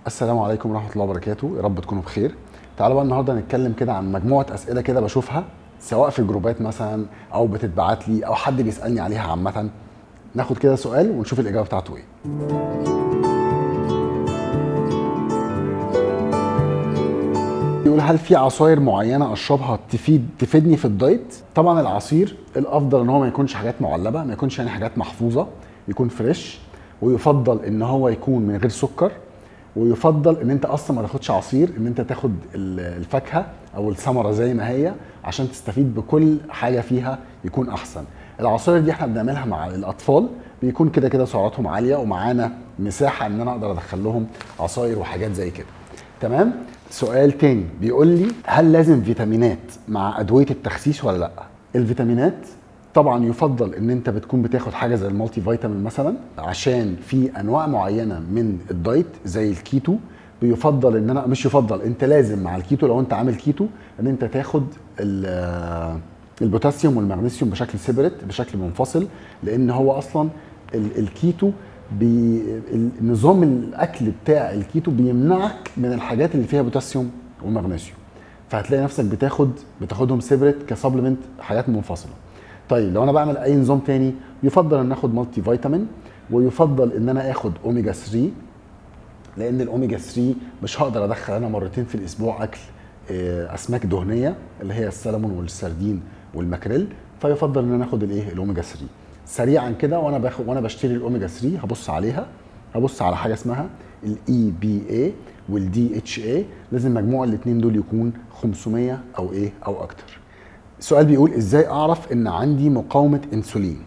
السلام عليكم ورحمة الله وبركاته، يا رب تكونوا بخير. تعالوا بقى النهارده نتكلم كده عن مجموعة أسئلة كده بشوفها سواء في جروبات مثلا أو بتتبعت لي أو حد بيسألني عليها عامة. ناخد كده سؤال ونشوف الإجابة بتاعته إيه. يقول هل في عصاير معينة أشربها تفيدني في الدايت؟ طبعا العصير الأفضل إن هو ما يكونش حاجات معلبة، ما يكونش يعني حاجات محفوظة، يكون فريش، ويفضل إن هو يكون من غير سكر، ويفضل ان انت اصلا ما تاخدش عصير، ان انت تاخد الفاكهه او الثمره زي ما هي عشان تستفيد بكل حاجه فيها يكون احسن. العصاير دي احنا بنعملها مع الاطفال، بيكون كده كده سعراتهم عاليه ومعانا مساحه ان انا اقدر ادخل لهم عصاير وحاجات زي كده. تمام. سؤال تاني بيقول لي هل لازم فيتامينات مع ادويه التخسيس ولا لا؟ الفيتامينات طبعا يفضل ان انت بتكون بتاخد حاجه زي المالتي فيتامين مثلا، عشان في انواع معينه من الدايت زي الكيتو بيفضل ان انا مش يفضل، انت لازم مع الكيتو لو انت عامل كيتو ان انت تاخد البوتاسيوم والمغنيسيوم بشكل سيبريت، بشكل منفصل، لان هو اصلا الكيتو نظام الاكل بتاع الكيتو بيمنعك من الحاجات اللي فيها بوتاسيوم ومغنيسيوم، فهتلاقي نفسك بتاخدهم سيبريت كسبلمنت، حاجات منفصله. طيب لو انا بعمل اي نظام تاني يفضل ان اخد مالتي فيتامين، ويفضل ان انا اخد اوميجا 3، لان الاوميجا 3 مش هقدر ادخل انا مرتين في الاسبوع اكل اسماك دهنيه اللي هي السلمون والسردين والماكريل، فيفضل ان انا اخد الاوميجا 3. سريعا كده وانا بشتري الاوميجا 3 هبص على حاجه اسمها الاي بي اي والدي اتش اي، لازم مجموع الاثنين دول يكون 500 او اكتر. السؤال بيقول ازاي اعرف ان عندي مقاومه انسولين؟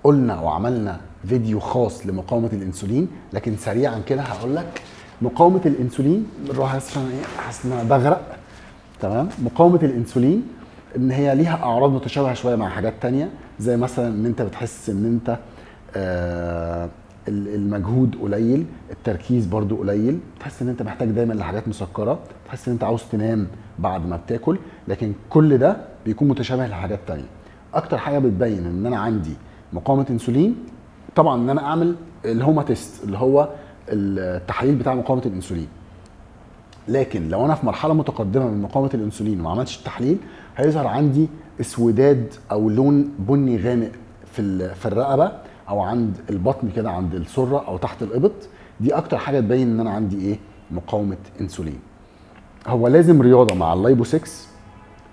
قلنا وعملنا فيديو خاص لمقاومه الانسولين، لكن سريعا كده هقول لك مقاومه الانسولين بالراحه عشان حاسس ان انا بغرق. تمام. مقاومه الانسولين ان هي ليها اعراض متشابهه شويه مع حاجات تانية، زي مثلا ان انت بتحس ان انت المجهود قليل، التركيز برضو قليل، تحس ان انت محتاج دايما لحاجات مسكره، تحس ان انت عاوز تنام بعد ما بتاكل، لكن كل ده بيكون متشابه لحاجات تانية. اكتر حاجه بتبين ان انا عندي مقاومه انسولين طبعا ان انا اعمل الهوما تيست، اللي هو التحليل بتاع مقاومه الانسولين. لكن لو انا في مرحله متقدمه من مقاومه الانسولين وما عملتش التحليل، هيظهر عندي اسوداد او لون بني غامق في الرقبه او عند البطن كده، عند السره او تحت الابط. دي اكتر حاجه تبين ان انا عندي مقاومه انسولين. هو لازم رياضه مع اللايبو 6.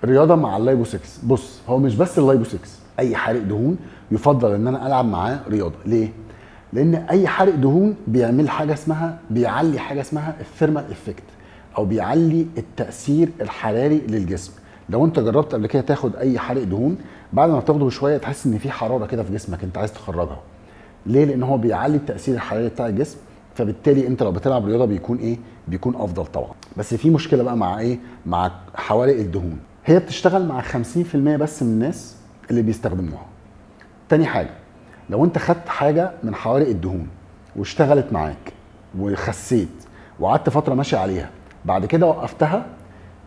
رياضه مع اللايبو 6، بص هو مش بس اللايبو 6، اي حارق دهون يفضل ان انا العب معاه رياضه. ليه؟ لان اي حرق دهون بيعلي حاجه اسمها الثيرمال افكت، او بيعلي التاثير الحراري للجسم. لو انت جربت قبل كده تاخد اي حرق دهون، بعد ما بتاخده بشويه تحس ان في حراره كده في جسمك انت عايز تخرجها. ليه؟ لان هو بيعلي التاثير الحراري بتاع الجسم، فبالتالي انت لو بتلعب رياضه بيكون افضل طبعا. بس في مشكله بقى مع حوارق الدهون، هي بتشتغل مع 50% بس من الناس اللي بيستخدموها. تاني حاجه، لو انت خدت حاجه من حوارق الدهون واشتغلت معاك وخسيت وقعدت فتره ماشي عليها، بعد كده وقفتها،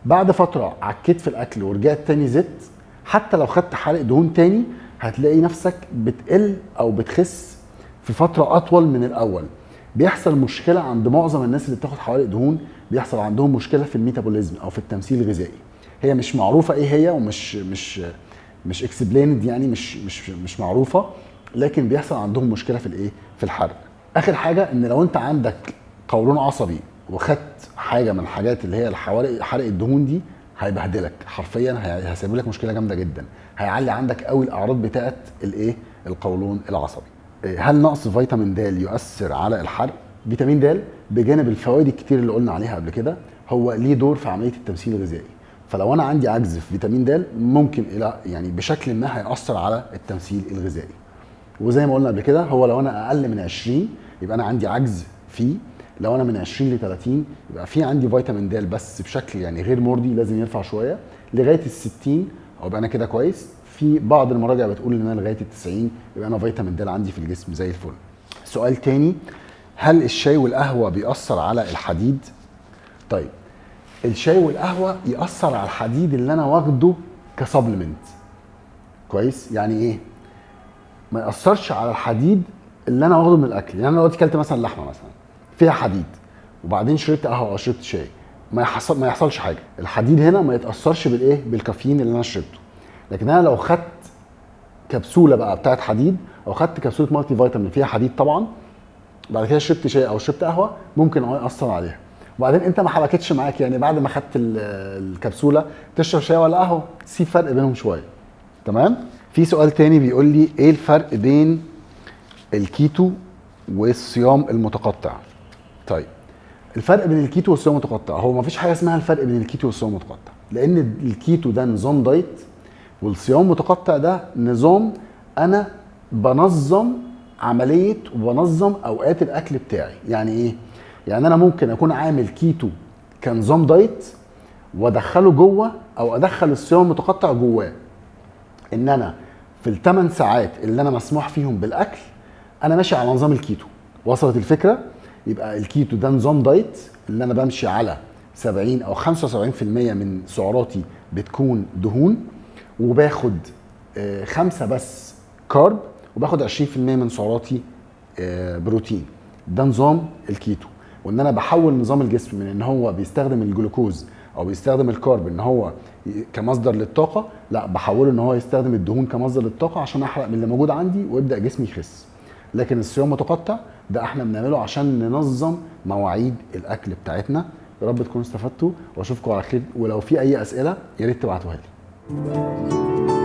بعد فتره عكيت في الاكل ورجعت تاني زدت، حتى لو خدت حرق دهون تاني هتلاقي نفسك بتقل او بتخس في فتره اطول من الاول. بيحصل مشكله عند معظم الناس اللي بتاخد حوارق دهون، بيحصل عندهم مشكله في الميتابوليزم او في التمثيل الغذائي. هي مش معروفه ايه هي، ومش مش اكسبليند، يعني مش معروفه، لكن بيحصل عندهم مشكله في الحرق. اخر حاجه، ان لو انت عندك قولون عصبي وخدت حاجه من الحاجات اللي هي حرق الدهون دي، هيبهدلك حرفيا، هيسبب لك مشكله جامده جدا، هيعلي عندك قوي الاعراض بتاعه القولون العصبي. هل نقص فيتامين د يؤثر على الحرق؟ فيتامين د بجانب الفوائد الكتير اللي قلنا عليها قبل كده، هو ليه دور في عمليه التمثيل الغذائي. فلو انا عندي عجز في فيتامين د، ممكن يعني بشكل ما هيأثر على التمثيل الغذائي. وزي ما قلنا قبل كده، هو لو انا اقل من 20 يبقى انا عندي عجز فيه، لو انا من 20 ل 30 يبقى في عندي فيتامين د بس بشكل غير مرضي، لازم يرفع شويه لغايه ال 60، او يبقى انا كده كويس. في بعض المراجع بتقول ان انا لغايه ال 90 يبقى انا فيتامين د عندي في الجسم زي الفل. سؤال تاني، هل الشاي والقهوه بيأثر على الحديد؟ طيب الشاي والقهوه يأثر على الحديد اللي انا واخده كسبلمنت. كويس؟ يعني ايه؟ ما يأثرش على الحديد اللي انا واخده من الاكل. يعني انا دلوقتي كلت مثلا لحمه مثلا فيها حديد، وبعدين شربت قهوه او شربت شاي، ما يحصلش حاجه. الحديد هنا ما يتاثرش بالايه، بالكافيين اللي انا شربته. لكن انا لو خدت كبسوله بقى بتاعت حديد، او خدت كبسوله مالتي فيتامين فيها حديد طبعا، بعد كده شربت شاي او شربت قهوه، ممكن ياثر عليها. وبعدين انت ما حبكتش معاك، يعني بعد ما خدت الكبسوله تشرب شاي ولا قهوه، سيب فرق بينهم شويه. تمام. في سؤال تاني بيقول لي ايه الفرق بين الكيتو والصيام المتقطع؟ طيب، الفرق بين الكيتو والصيام المتقطع، هو ما فيش حاجه اسمها الفرق بين الكيتو والصيام المتقطع، لان الكيتو ده نظام دايت، والصيام المتقطع ده نظام انا بنظم عمليه وبنظم اوقات الاكل بتاعي. يعني ايه؟ يعني انا ممكن اكون عامل كيتو كنظام دايت وادخله جوه، او ادخل الصيام المتقطع جواه، ان انا في ال8 ساعات اللي انا مسموح فيهم بالاكل انا ماشي على نظام الكيتو. وصلت الفكره؟ يبقى الكيتو ده نظام دايت اللي انا بمشي على 70 او 75% من سعراتي بتكون دهون، وباخد 5 بس كارب، وباخد 20% من سعراتي بروتين. ده نظام الكيتو. وان انا بحول نظام الجسم من ان هو بيستخدم الجلوكوز او بيستخدم الكارب ان هو كمصدر للطاقه، لا بحوله ان هو يستخدم الدهون كمصدر للطاقه عشان احرق من اللي موجود عندي ويبدا جسمي يخس. لكن الصيام المتقطع ده احنا بنعمله عشان ننظم مواعيد الاكل بتاعتنا. يا رب تكونوا استفدتوا، واشوفكم على خير. ولو في اي اسئله يا ريت تبعتوها لي.